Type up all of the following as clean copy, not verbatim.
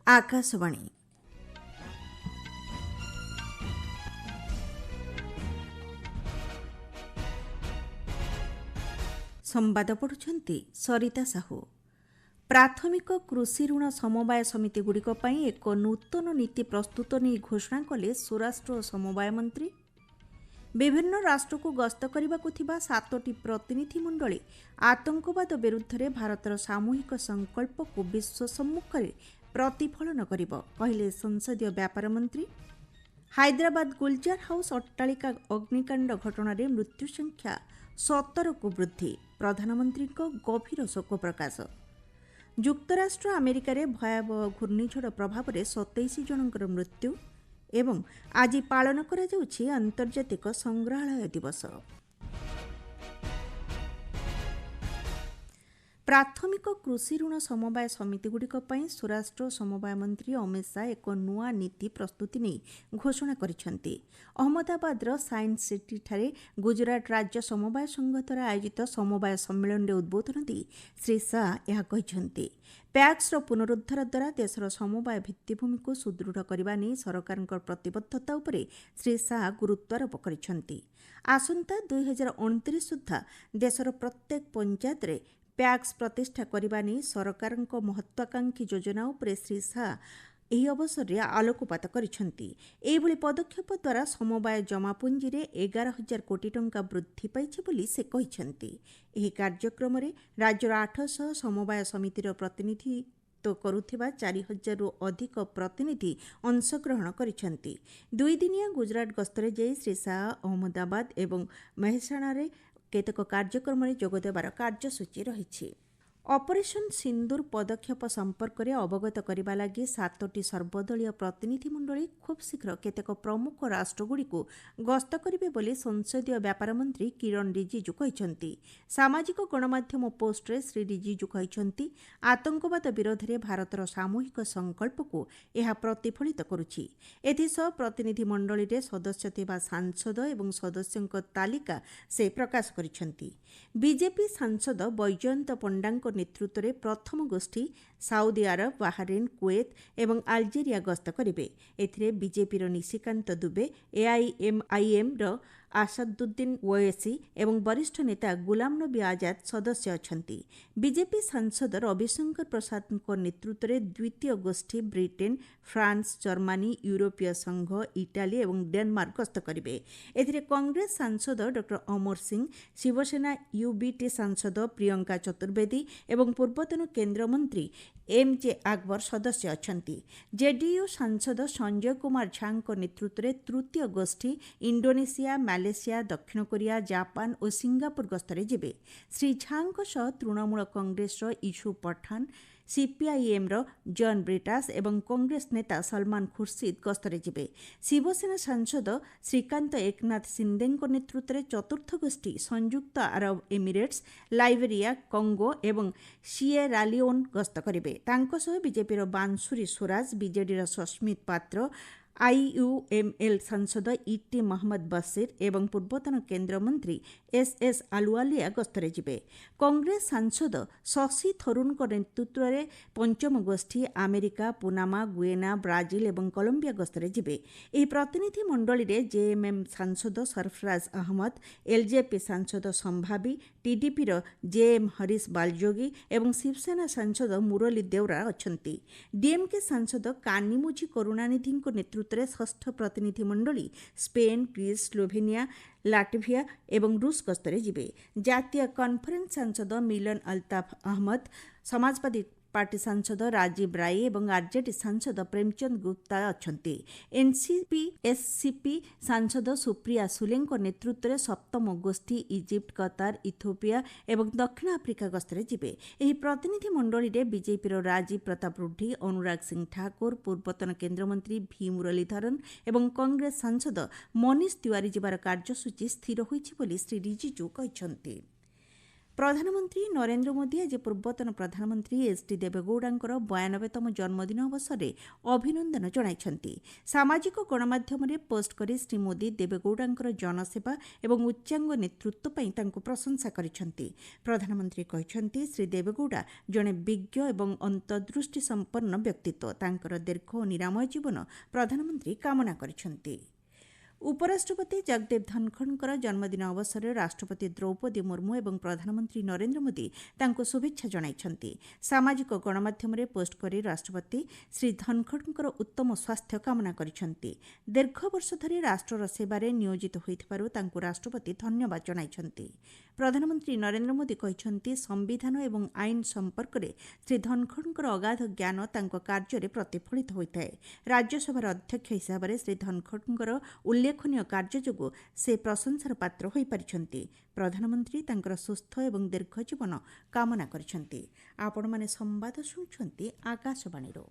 ଆକାଶବାଣୀ। ସମ୍ବାଦ ପଢ଼ୁଛନ୍ତି ସରିତା ସାହୁ। ପ୍ରାଥମିକ କୃଷି ଋଣ ସମବାୟ ସମିତିଗୁଡ଼ିକ ପାଇଁ ଏକ ନୂତନ ନୀତି ପ୍ରସ୍ତୁତ ନେଇ ଘୋଷଣା କଲେ ସ୍ୱରାଷ୍ଟ୍ର ଓ ସମବାୟ ମନ୍ତ୍ରୀ। ବିଭିନ୍ନ ରାଷ୍ଟ୍ରକୁ ଗସ୍ତ କରିବାକୁ ଥିବା 7ଟି ପ୍ରତିନିଧି ମଣ୍ଡଳୀ ଆତଙ୍କବାଦ ବିରୁଦ୍ଧରେ ଭାରତର ସାମୂହିକ ସଂକଳ୍ପକୁ ବିଶ୍ୱ ସମ୍ମୁଖରେ ପ୍ରତିଫଳନ କରିବ, କହିଲେ ସଂସଦୀୟ ବ୍ୟାପାର ମନ୍ତ୍ରୀ। ହାଇଦ୍ରାବାଦ ଗୁଲଜାର ହାଉସ୍ ଅଟ୍ଟାଳିକା ଅଗ୍ନିକାଣ୍ଡ ଘଟଣାରେ ମୃତ୍ୟୁ ସଂଖ୍ୟା 17କୁ ବୃଦ୍ଧି, ପ୍ରଧାନମନ୍ତ୍ରୀଙ୍କ ଗଭୀର ଶୋକ ପ୍ରକାଶ। ଯୁକ୍ତରାଷ୍ଟ୍ର ଆମେରିକାରେ ଭୟାବହ ଘୂର୍ଣ୍ଣିଝଡ଼ ପ୍ରଭାବରେ 27 ଜଣଙ୍କର ମୃତ୍ୟୁ ଏବଂ ଆଜି ପାଳନ କରାଯାଉଛି ଆନ୍ତର୍ଜାତିକ ସଂଗ୍ରହାଳୟ ଦିବସ। ପ୍ରାଥମିକ କୃଷି ଋଣ ସମବାୟ ସମିତିଗୁଡ଼ିକ ପାଇଁ ସ୍ୱରାଷ୍ଟ୍ର ଓ ସମବାୟ ମନ୍ତ୍ରୀ ଅମିତ ଶାହା ଏକ ନୂଆ ନୀତି ପ୍ରସ୍ତୁତି ନେଇ ଘୋଷଣା କରିଛନ୍ତି। ଅହମ୍ମଦାବାଦର ସାଇନ୍ସ ସିଟିଠାରେ ଗୁଜରାଟ ରାଜ୍ୟ ସମବାୟ ସଂଘ ଦ୍ୱାରା ଆୟୋଜିତ ସମବାୟ ସମ୍ମିଳନୀରେ ଉଦ୍ବୋଧନ ଦେଇ ଶ୍ରୀ ଶାହା ଏହା କହିଛନ୍ତି। ପ୍ୟାକ୍ସର ପୁନରୁଦ୍ଧାର ଦ୍ୱାରା ଦେଶର ସମବାୟ ଭିତ୍ତିଭୂମିକୁ ସୁଦୃଢ଼ କରିବା ନେଇ ସରକାରଙ୍କ ପ୍ରତିବଦ୍ଧତା ଉପରେ ଶ୍ରୀ ଶାହା ଗୁରୁତ୍ୱାରୋପ କରିଛନ୍ତି। ଆସନ୍ତା 2029 ସୁଦ୍ଧା ଦେଶର ପ୍ରତ୍ୟେକ ପଞ୍ଚାୟତରେ ପ୍ୟାକ୍ସ ପ୍ରତିଷ୍ଠା କରିବା ନେଇ ସରକାରଙ୍କ ମହତ୍ୱାକାଂକ୍ଷୀ ଯୋଜନା ଉପରେ ଶ୍ରୀ ଶାହା ଏହି ଅବସରରେ ଆଲୋକପାତ କରିଛନ୍ତି। ଏହିଭଳି ପଦକ୍ଷେପ ଦ୍ୱାରା ସମବାୟ ଜମାପୁଞ୍ଜିରେ 11,000 କୋଟି ଟଙ୍କା ବୃଦ୍ଧି ପାଇଛି ବୋଲି ସେ କହିଛନ୍ତି। ଏହି କାର୍ଯ୍ୟକ୍ରମରେ ରାଜ୍ୟର 800 ସମବାୟ ସମିତିର ପ୍ରତିନିଧିତ୍ୱ କରୁଥିବା 4,000ରୁ ଅଧିକ ପ୍ରତିନିଧି ଅଂଶଗ୍ରହଣ କରିଛନ୍ତି। 2 ଦିନିଆ ଗୁଜରାଟ ଗସ୍ତରେ ଯାଇ ଶ୍ରୀ ଶାହା ଅହମ୍ମଦାବାଦ ଏବଂ ମେହସାଣାରେ କେତେକ କାର୍ଯ୍ୟକ୍ରମରେ ଯୋଗଦେବାର କାର୍ଯ୍ୟସୂଚୀ ରହିଛି। ଅପରେସନ୍ ସିନ୍ଦୁର ପଦକ୍ଷେପ ସମ୍ପର୍କରେ ଅବଗତ କରିବା ଲାଗି 7ଟି ସର୍ବଦଳୀୟ ପ୍ରତିନିଧି ମଣ୍ଡଳୀ ଖୁବ୍ ଶୀଘ୍ର କେତେକ ପ୍ରମୁଖ ରାଷ୍ଟ୍ରଗୁଡ଼ିକୁ ଗସ୍ତ କରିବେ ବୋଲି ସଂସଦୀୟ ବ୍ୟାପାର ମନ୍ତ୍ରୀ କିରଣ ରିଜିଜୁ କହିଛନ୍ତି। ସାମାଜିକ ଗଣମାଧ୍ୟମ ପୋଷ୍ଟରେ ଶ୍ରୀ ରିଜିଜୁ କହିଛନ୍ତି, ଆତଙ୍କବାଦ ବିରୋଧରେ ଭାରତର ସାମୂହିକ ସଂକଳ୍ପକୁ ଏହା ପ୍ରତିଫଳିତ କରୁଛି। ଏଥିସହ ପ୍ରତିନିଧି ମଣ୍ଡଳୀରେ ସଦସ୍ୟ ଥିବା ସାଂସଦ ଏବଂ ସଦସ୍ୟଙ୍କ ତାଲିକା ସେ ପ୍ରକାଶ କରିଛନ୍ତି। ବିଜେପି ସାଂସଦ ବୈଜୟନ୍ତ ପଣ୍ଡାଙ୍କ ନେତୃତ୍ୱରେ ପ୍ରଥମ ଗୋଷ୍ଠୀ ସାଉଦି ଆରବ, ବାହାରିନ୍, କୁଏତ ଏବଂ ଆଲଜେରିଆ ଗସ୍ତ କରିବେ। ଏଥିରେ ବିଜେପିର ନିଶିକାନ୍ତ ଦୁବେ, ଏଆଇଏମ୍ଆଇଏମ୍ର ଆସାଦୁଦ୍ଦିନ ଓୱେସି ଏବଂ ବରିଷ୍ଠ ନେତା ଗୁଲାମ ନବୀ ଆଜାଦ ସଦସ୍ୟ ଅଛନ୍ତି। ବିଜେପି ସାଂସଦ ରବିଶଙ୍କର ପ୍ରସାଦଙ୍କ ନେତୃତ୍ୱରେ ଦ୍ୱିତୀୟ ଗୋଷ୍ଠୀ ବ୍ରିଟେନ୍, ଫ୍ରାନ୍ସ, ଜର୍ମାନୀ, ୟୁରୋପୀୟ ସଂଘ, ଇଟାଲୀ ଏବଂ ଡେନମାର୍କ ଗସ୍ତ କରିବେ। ଏଥିରେ କଂଗ୍ରେସ ସାଂସଦ ଡକ୍ଟର ଅମର ସିଂ, ଶିବସେନା ୟୁବିଟି ସାଂସଦ ପ୍ରିୟଙ୍କା ଚତୁର୍ବେଦୀ ଏବଂ ପୂର୍ବତନ କେନ୍ଦ୍ରମନ୍ତ୍ରୀ ଏମ୍ଜେ ଆକବର ସଦସ୍ୟ ଅଛନ୍ତି। ଜେଡିୟୁ ସାଂସଦ ସଞ୍ଜୟ କୁମାର ଝାଙ୍କ ନେତୃତ୍ୱରେ ତୃତୀୟ ଗୋଷ୍ଠୀ ଇଣ୍ଡୋନେସିଆ, ମାଲେସିଆ, ଦକ୍ଷିଣ କୋରିଆ, ଜାପାନ ଓ ସିଙ୍ଗାପୁର ଗସ୍ତରେ ଯିବେ। ଶ୍ରୀ ଝାଙ୍କ ସହ ତୃଣମୂଳ କଂଗ୍ରେସର ଇଶୁ ପଠାନ, ସିପିଆଇଏମ୍ର ଜନ୍ ବ୍ରିଟାସ ଏବଂ କଂଗ୍ରେସ ନେତା ସଲମାନ ଖୁର୍ସିଦ ଗସ୍ତରେ ଯିବେ। ଶିବସେନା ସାଂସଦ ଶ୍ରୀକାନ୍ତ ଏକନାଥ ସିନ୍ଦେଙ୍କ ନେତୃତ୍ୱରେ ଚତୁର୍ଥ ଗୋଷ୍ଠୀ ସଂଯୁକ୍ତ ଆରବ ଏମିରେଟ୍ସ, ଲାଇବେରିଆ, କଙ୍ଗୋ ଏବଂ ସିଏରାଲିଓନ୍ ଗସ୍ତ କରିବେ। ତାଙ୍କ ସହ ବିଜେପିର ବାନ୍ସୁରୀ ସ୍ୱରାଜ, ବିଜେଡିର ସସ୍ମିତ ପାତ୍ର, ଆଇୟୁଏମ୍ଏଲ୍ ସାଂସଦ ଇଟି ମହମ୍ମଦ ବସିର ଏବଂ ପୂର୍ବତନ କେନ୍ଦ୍ରମନ୍ତ୍ରୀ ଏସ୍ଏସ୍ ଆଲୁୱାଲିଆ ଗସ୍ତରେ ଯିବେ। କଂଗ୍ରେସ ସାଂସଦ ଶଶି ଥରୁରଙ୍କ ନେତୃତ୍ୱରେ ପଞ୍ଚମ ଗୋଷ୍ଠୀ ଆମେରିକା, ପୁନାମା, ଗୁଏନା, ବ୍ରାଜିଲ ଏବଂ କଲମ୍ବିଆ ଗସ୍ତରେ ଯିବେ। ଏହି ପ୍ରତିନିଧି ମଣ୍ଡଳୀରେ ଜେଏମ୍ଏମ୍ ସାଂସଦ ସରଫରାଜ ଅହମ୍ମଦ, ଏଲ୍ଜେପି ସାଂସଦ ସମ୍ଭାବୀ, ଟିଡିପିର ଜେଏମ୍ ହରିଶ ବାଲଯୋଗୀ ଏବଂ ଶିବସେନା ସାଂସଦ ମୁରଲୀ ଦେଓରା ଅଛନ୍ତି। ଡିଏମ୍କେ ସାଂସଦ କାନିମୋଝି କରୁଣାନିଧିଙ୍କ ନେତୃତ୍ୱରେ ଷଷ୍ଠ ପ୍ରତିନିଧି ମଣ୍ଡଳୀ ସ୍ପେନ୍, ଗ୍ରୀସ୍, ସ୍ଲୋଭେନିଆ, ଲାଟଭିଆ ଏବଂ ରୁଷ ଗସ୍ତରେ ଯିବେ। ଜାତୀୟ କନଫରେନ୍ସ ସାଂସଦ ମିଲନ ଅଲତାଫ ଅହମ୍ମଦ, ସମାଜବାଦୀ ପାର୍ଟି ସାଂସଦ ରାଜୀବ ରାୟ ଏବଂ ଆର୍ଜେଡି ସାଂସଦ ପ୍ରେମଚନ୍ଦ ଗୁପ୍ତା ଅଛନ୍ତି। ଏନ୍ସିପି ଏସ୍ସିପି ସାଂସଦ ସୁପ୍ରିୟା ସୁଲେଙ୍କ ନେତୃତ୍ୱରେ ସପ୍ତମ ଗୋଷ୍ଠୀ ଇଜିପ୍ଟ, କତାର, ଇଥିଓପିଆ ଏବଂ ଦକ୍ଷିଣ ଆଫ୍ରିକା ଗସ୍ତରେ ଯିବେ। ଏହି ପ୍ରତିନିଧି ମଣ୍ଡଳୀରେ ବିଜେପିର ରାଜୀବ ପ୍ରତାପ ରୁଢ଼ୀ, ଅନୁରାଗ ସିଂ ଠାକୁର, ପୂର୍ବତନ କେନ୍ଦ୍ରମନ୍ତ୍ରୀ ଭି ମୁରଲୀଧରନ ଏବଂ କଂଗ୍ରେସ ସାଂସଦ ମନୀଷ ତିୱାରୀ ଯିବାର କାର୍ଯ୍ୟସୂଚୀ ସ୍ଥିର ହୋଇଛି ବୋଲି ଶ୍ରୀ ରିଜିଜୁ କହିଛନ୍ତି। ପ୍ରଧାନମନ୍ତ୍ରୀ ନରେନ୍ଦ୍ର ମୋଦି ଆଜି ପୂର୍ବତନ ପ୍ରଧାନମନ୍ତ୍ରୀ ଏଚ୍ଡି ଦେବେଗୌଡ଼ାଙ୍କର 92ତମ ଜନ୍ମଦିନ ଅବସରରେ ଅଭିନନ୍ଦନ ଜଣାଇଛନ୍ତି। ସାମାଜିକ ଗଣମାଧ୍ୟମରେ ପୋଷ୍ଟ କରି ଶ୍ରୀ ମୋଦି ଦେବେଗୌଡ଼ାଙ୍କର ଜନସେବା ଏବଂ ଉଚ୍ଚାଙ୍ଗ ନେତୃତ୍ୱ ପାଇଁ ତାଙ୍କୁ ପ୍ରଶଂସା କରିଛନ୍ତି। ପ୍ରଧାନମନ୍ତ୍ରୀ କହିଛନ୍ତି ଶ୍ରୀ ଦେବେଗୌଡ଼ା ଜଣେ ବିଜ୍ଞ ଏବଂ ଅନ୍ତର୍ଦୃଷ୍ଟି ସମ୍ପନ୍ନ ବ୍ୟକ୍ତିତ୍ୱ। ତାଙ୍କର ଦୀର୍ଘ ଓ ନିରାମୟ ଜୀବନ ପ୍ରଧାନମନ୍ତ୍ରୀ କାମନା କରିଛନ୍ତି। ଉପରାଷ୍ଟ୍ରପତି ଜଗଦୀପ ଧନଖଡ଼ଙ୍କର ଜନ୍ମଦିନ ଅବସରରେ ରାଷ୍ଟ୍ରପତି ଦ୍ରୌପଦୀ ମୁର୍ମୁ ଏବଂ ପ୍ରଧାନମନ୍ତ୍ରୀ ନରେନ୍ଦ୍ର ମୋଦି ତାଙ୍କୁ ଶୁଭେଚ୍ଛା ଜଣାଇଛନ୍ତି। ସାମାଜିକ ଗଣମାଧ୍ୟମରେ ପୋଷ୍ଟ କରି ରାଷ୍ଟ୍ରପତି ଶ୍ରୀ ଧନଖଡ଼ଙ୍କର ଉତ୍ତମ ସ୍ୱାସ୍ଥ୍ୟ କାମନା କରିଛନ୍ତି। ଦୀର୍ଘ ବର୍ଷ ଧରି ରାଷ୍ଟ୍ରର ସେବାରେ ନିୟୋଜିତ ହୋଇଥିବାରୁ ତାଙ୍କୁ ରାଷ୍ଟ୍ରପତି ଧନ୍ୟବାଦ ଜଣାଇଛନ୍ତି। ପ୍ରଧାନମନ୍ତ୍ରୀ ନରେନ୍ଦ୍ର ମୋଦି କହିଛନ୍ତି ସମ୍ବିଧାନ ଏବଂ ଆଇନ ସମ୍ପର୍କରେ ଶ୍ରୀ ଧନଖଡ଼ଙ୍କର ଅଗାଧ ଜ୍ଞାନ ତାଙ୍କ କାର୍ଯ୍ୟରେ ପ୍ରତିଫଳିତ ହୋଇଥାଏ। ରାଜ୍ୟସଭାର ଅଧ୍ୟକ୍ଷ ହିସାବରେ ଶ୍ରୀ ଧନଖଡ଼ଙ୍କର ଉଲ୍ଲେଖନୀୟ କାର୍ଯ୍ୟ ଯୋଗୁଁ ସେ ପ୍ରଶଂସାର ପାତ୍ର ହୋଇପାରିଛନ୍ତି। ପ୍ରଧାନମନ୍ତ୍ରୀ ତାଙ୍କର ସୁସ୍ଥ ଏବଂ ଦୀର୍ଘ ଜୀବନ କାମନା କରିଛନ୍ତି। ଆପଣମାନେ ସମ୍ବାଦ ଶୁଣୁଛନ୍ତି ଆକାଶବାଣୀରୁ।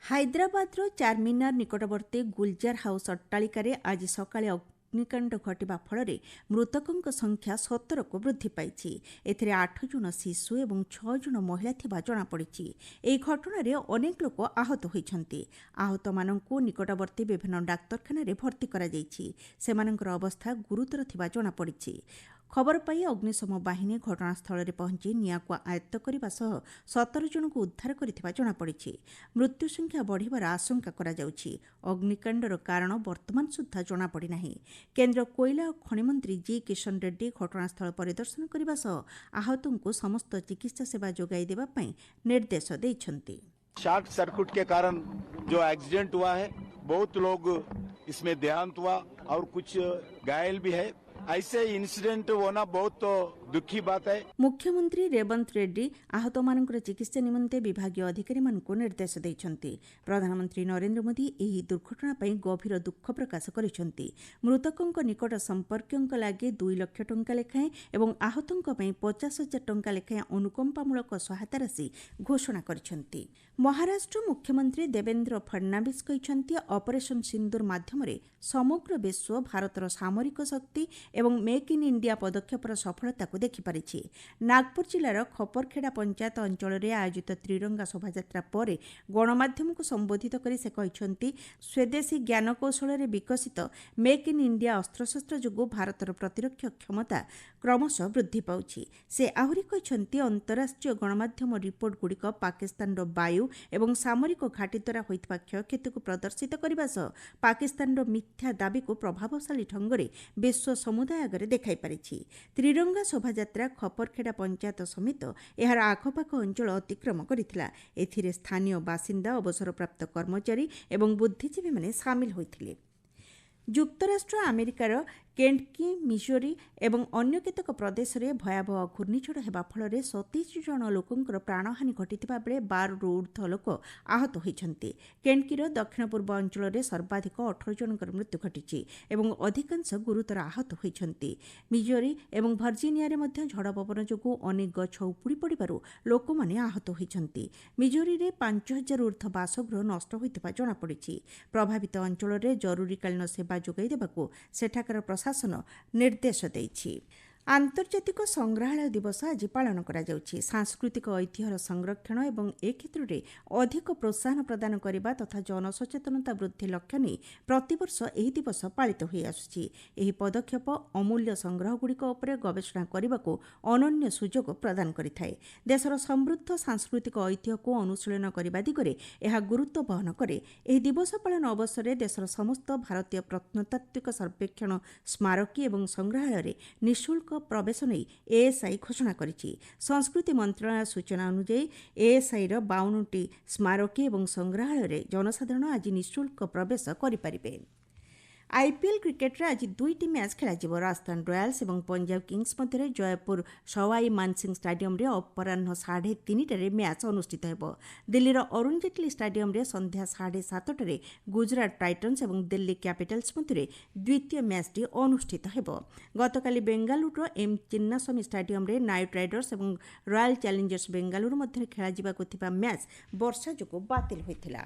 ହାଇଦ୍ରାବାଦର ଚାର୍ମିନାର ନିକଟବର୍ତ୍ତୀ ଗୁଲଜାର ହାଉସ୍ ଅଟ୍ଟାଳିକାରେ ଆଜି ସକାଳେ ଅଗ୍ନିକାଣ୍ଡ ଘଟିବା ଫଳରେ ମୃତକଙ୍କ ସଂଖ୍ୟା 17କୁ ବୃଦ୍ଧି ପାଇଛି। ଏଥିରେ 8 ଜଣ ଶିଶୁ ଏବଂ 6 ଜଣ ମହିଳା ଥିବା ଜଣାପଡ଼ିଛି। ଏହି ଘଟଣାରେ ଅନେକ ଲୋକ ଆହତ ହୋଇଛନ୍ତି। ଆହତମାନଙ୍କୁ ନିକଟବର୍ତ୍ତୀ ବିଭିନ୍ନ ଡାକ୍ତରଖାନାରେ ଭର୍ତ୍ତି କରାଯାଇଛି। ସେମାନଙ୍କର ଅବସ୍ଥା ଗୁରୁତର ଥିବା ଜଣାପଡ଼ିଛି। ଖବର ପାଇ ଅଗ୍ନିଶମ ବାହିନୀ ଘଟଣାସ୍ଥଳରେ ପହଞ୍ଚି ନିଆଁକୁ ଆୟତ୍ତ କରିବା ସହ 17 ଜଣଙ୍କୁ ଉଦ୍ଧାର କରିଥିବା ଜଣାପଡ଼ିଛି। ମୃତ୍ୟୁ ସଂଖ୍ୟା ବଢ଼ିବାର ଆଶଙ୍କା କରାଯାଉଛି। ଅଗ୍ନିକାଣ୍ଡର କାରଣ ବର୍ତ୍ତମାନ ସୁଦ୍ଧା ଜଣାପଡ଼ିନାହିଁ। କେନ୍ଦ୍ର କୋଇଲା ଓ ଖଣି ମନ୍ତ୍ରୀ ଜି କିଶନ ରେଡ୍ଡୀ ଘଟଣାସ୍ଥଳ ପରିଦର୍ଶନ କରିବା ସହ ଆହତଙ୍କୁ ସମସ୍ତ ଚିକିତ୍ସା ସେବା ଯୋଗାଇ ଦେବା ପାଇଁ ନିର୍ଦ୍ଦେଶ ଦେଇଛନ୍ତି। शॉर्ट सर्किट के कारण जो एक्सीडेंट हुआ है, बहुत लोग इसमें देहांत हुआ और कुछ घायल भी है। ऐसे इंसिडेंट होना बहुत दुखी बात है। मुख्यमंत्री रेवंत रेड्डी आहतमानଙ୍କର ଚିକିତ୍ସା ନିମନ୍ତେ ବିଭାଗୀୟ ଅଧିକାରୀମାନଙ୍କୁ ନିର୍ଦ୍ଦେଶ ଦେଇଛନ୍ତି। ପ୍ରଧାନମନ୍ତ୍ରୀ ନରେନ୍ଦ୍ର ମୋଦି ଏହି ଦୁର୍ଘଟଣା ପାଇଁ ଗଭୀର ଦୁଃଖ ପ୍ରକାଶ କରିଛନ୍ତି। ମୃତକଙ୍କ ନିକଟ ସମ୍ପର୍କୀୟଙ୍କ ଲାଗି 2 ଲକ୍ଷ ଟଙ୍କା ଲେଖାଏଁ ଏବଂ ଆହତଙ୍କ ପାଇଁ 50,000 ଟଙ୍କା ଲେଖାଏଁ ଅନୁକମ୍ପାମୂଳକ ସହାୟତା ରାଶି ଘୋଷଣା କରିଛନ୍ତି। ମହାରାଷ୍ଟ୍ର ମୁଖ୍ୟମନ୍ତ୍ରୀ ଦେବେନ୍ଦ୍ର ଫଡନାବିସ୍ କହିଛନ୍ତି ଅପରେସନ ସିନ୍ଦୁର ମାଧ୍ୟମରେ ସମଗ୍ର ବିଶ୍ୱ ଭାରତର ସାମରିକ ଶକ୍ତି ଏବଂ ମେକ୍ ଇନ୍ ଇଣ୍ଡିଆ ପଦକ୍ଷେପର ସଫଳତାକୁ ଦେଖିପାରିଛି। ନାଗପୁର ଜିଲ୍ଲାର ଖପରଖେଡ଼ା ପଞ୍ଚାୟତ ଅଞ୍ଚଳରେ ଆୟୋଜିତ ତ୍ରିରଙ୍ଗା ଶୋଭାଯାତ୍ରା ପରେ ଗଣମାଧ୍ୟମକୁ ସମ୍ବୋଧିତ କରି ସେ କହିଛନ୍ତି ସ୍ୱଦେଶୀ ଜ୍ଞାନକୌଶଳରେ ବିକଶିତ ମେକ୍ ଇନ୍ ଇଣ୍ଡିଆ ଅସ୍ତ୍ରଶସ୍ତ୍ର ଯୋଗୁଁ ଭାରତର ପ୍ରତିରକ୍ଷା କ୍ଷମତା କ୍ରମଶଃ ବୃଦ୍ଧି ପାଉଛି। ସେ ଆହୁରି କହିଛନ୍ତି ଅନ୍ତରାଷ୍ଟ୍ରୀୟ ଗଣମାଧ୍ୟମ ରିପୋର୍ଟଗୁଡ଼ିକ ପାକିସ୍ତାନର ବାୟୁ ଏବଂ ସାମରିକ ଘାଟି ଦ୍ୱାରା ହୋଇଥିବା କ୍ଷୟକ୍ଷତିକୁ ପ୍ରଦର୍ଶିତ କରିବା ସହ ପାକିସ୍ତାନର ମିଥ୍ୟା ଦାବିକୁ ପ୍ରଭାବଶାଳୀ ଢଙ୍ଗରେ ବିଶ୍ୱ ସମୁଦାୟ ଆଗରେ ଦେଖାଇପାରିଛି। ତ୍ରିରଙ୍ଗା ଶୋଭାଯାତ୍ରା ଖପରଖେଡ଼ା ପଞ୍ଚାୟତ ସମେତ ଏହାର ଆଖପାଖ ଅଞ୍ଚଳ ଅତିକ୍ରମ କରିଥିଲା। ଏଥିରେ ସ୍ଥାନୀୟ ବାସିନ୍ଦା, ଅବସରପ୍ରାପ୍ତ କର୍ମଚାରୀ ଏବଂ ବୁଦ୍ଧିଜୀବୀମାନେ ସାମିଲ ହୋଇଥିଲେ। ଯୁକ୍ତରାଷ୍ଟ୍ର ଆମେରିକାର କେଣ୍ଟକି, ମିଜୋରି ଏବଂ ଅନ୍ୟ କେତେକ ପ୍ରଦେଶରେ ଭୟାବହ ଘୂର୍ଣ୍ଣିଝଡ଼ ହେବା ଫଳରେ 27 ଜଣ ଲୋକଙ୍କର ପ୍ରାଣହାନୀ ଘଟିଥିବା ବେଳେ 12ରୁ ଉର୍ଦ୍ଧ୍ୱ ଲୋକ ଆହତ ହୋଇଛନ୍ତି। କେଣ୍ଟକିର ଦକ୍ଷିଣ ପୂର୍ବ ଅଞ୍ଚଳରେ ସର୍ବାଧିକ 18 ଜଣଙ୍କର ମୃତ୍ୟୁ ଘଟିଛି ଏବଂ ଅଧିକାଂଶ ଗୁରୁତର ଆହତ ହୋଇଛନ୍ତି। ମିଜୋରି ଏବଂ ଭର୍ଜିନିଆରେ ମଧ୍ୟ ଝଡ଼ ପବନ ଯୋଗୁଁ ଅନେକ ଗଛ ଉପୁଡ଼ି ପଡ଼ିବାରୁ ଲୋକମାନେ ଆହତ ହୋଇଛନ୍ତି। ମିଜୋରିରେ 5,000 ଉର୍ଦ୍ଧ୍ୱ ବାସଗୃହ ନଷ୍ଟ ହୋଇଥିବା ଜଣାପଡ଼ିଛି। ପ୍ରଭାବିତ ଅଞ୍ଚଳରେ ଜରୁରୀକାଳୀନ ସେବା ଯୋଗାଇ ଦେବାକୁ ସେଠାକାର ପ୍ରଶାସନ ନିର୍ଦ୍ଦେଶ ଦେଇଛି। ଆନ୍ତର୍ଜାତିକ ସଂଗ୍ରହାଳୟ ଦିବସ ଆଜି ପାଳନ କରାଯାଉଛି। ସାଂସ୍କୃତିକ ଐତିହ୍ୟର ସଂରକ୍ଷଣ ଏବଂ ଏ କ୍ଷେତ୍ରରେ ଅଧିକ ପ୍ରୋତ୍ସାହନ ପ୍ରଦାନ କରିବା ତଥା ଜନସଚେତନତା ବୃଦ୍ଧି ଲକ୍ଷ୍ୟ ନେଇ ପ୍ରତିବର୍ଷ ଏହି ଦିବସ ପାଳିତ ହୋଇଆସୁଛି। ଏହି ପଦକ୍ଷେପ ଅମୂଲ୍ୟ ସଂଗ୍ରହଗୁଡ଼ିକ ଉପରେ ଗବେଷଣା କରିବାକୁ ଅନନ୍ୟ ସୁଯୋଗ ପ୍ରଦାନ କରିଥାଏ। ଦେଶର ସମୃଦ୍ଧ ସାଂସ୍କୃତିକ ଐତିହ୍ୟକୁ ଅନୁଶୀଳନ କରିବା ଦିଗରେ ଏହା ଗୁରୁତ୍ୱ ବହନ କରେ। ଏହି ଦିବସ ପାଳନ ଅବସରରେ ଦେଶର ସମସ୍ତ ଭାରତୀୟ ପ୍ରତ୍ନତାତ୍ତ୍ୱିକ ସର୍ବେକ୍ଷଣ ସ୍ମାରକୀ ଏବଂ ସଂଗ୍ରହାଳୟରେ ନିଃଶୁଳ୍କ ପ୍ରବେଶ ନେଇ ଏଏସ୍ଆଇ ଘୋଷଣା କରିଛି। ସଂସ୍କୃତି ମନ୍ତ୍ରଣାଳୟ ସୂଚନା ଅନୁଯାୟୀ ଏଏସ୍ଆଇର 52ଟି ସ୍ମାରକୀ ଏବଂ ସଂଗ୍ରହାଳୟରେ ଜନସାଧାରଣ ଆଜି ନିଃଶୁଳ୍କ ପ୍ରବେଶ କରିପାରିବେ। ଆଇପିଏଲ୍ କ୍ରିକେଟରେ ଆଜି 2ଟି ମ୍ୟାଚ୍ ଖେଳାଯିବ। ରାଜସ୍ଥାନ ରୟାଲ୍ସ ଏବଂ ପଞ୍ଜାବ କିଙ୍ଗସ୍ ମଧ୍ୟରେ ଜୟପୁର ସୱାଇ ମାନସିଂ ଷ୍ଟାଡିୟମରେ ଅପରାହ୍ନ 3:30ରେ ମ୍ୟାଚ୍ ଅନୁଷ୍ଠିତ ହେବ। ଦିଲ୍ଲୀର ଅରୁଣ ଜେଟଲୀ ଷ୍ଟାଡିୟମରେ ସନ୍ଧ୍ୟା 7:30ରେ ଗୁଜରାଟ ଟାଇଟନ୍ସ ଏବଂ ଦିଲ୍ଲୀ କ୍ୟାପିଟାଲ୍ସ ମଧ୍ୟରେ ଦ୍ୱିତୀୟ ମ୍ୟାଚ୍ଟି ଅନୁଷ୍ଠିତ ହେବ। ଗତକାଲି ବେଙ୍ଗାଲୁରୁର ଏମ୍ ଚିନ୍ନାସ୍ୱାମୀ ଷ୍ଟାଡିୟମରେ ନାଇଟ୍ ରାଇଡର୍ସ ଏବଂ ରୟାଲ ଚ୍ୟାଲେଞ୍ଜର୍ସ ବେଙ୍ଗାଲୁରୁ ମଧ୍ୟରେ ଖେଳାଯିବାକୁ ଥିବା ମ୍ୟାଚ୍ ବର୍ଷା ଯୋଗୁଁ ବାତିଲ ହୋଇଥିଲା।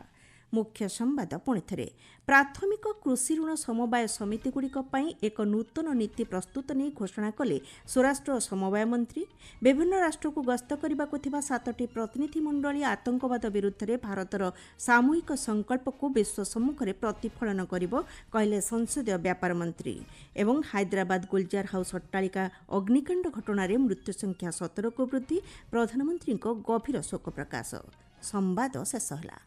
मुख्य संवाद पुणी थे प्राथमिक कृषि ऋण समवाय समितिगुड़िक एक नूतन नीति प्रस्तुत नहीं घोषणा कले स्वराष्ट्र समवाय मंत्री। विभिन्न राष्ट्र को गस्त करने को 7टी प्रतिनिधि मंडली आतंकवाद विरुद्ध में भारतर सामूहिक संकल्प को विश्व सम्मुख में प्रतिफलन करिबो कहले संसदीय व्यापार मंत्री। एवं हैदराबाद गुलजार हाउस अट्टालिका अग्निकांड घटना मृत्यु संख्या 17 को वृद्धि, प्रधानमंत्री गभीर शोक प्रकाश। संवाद शेष होला।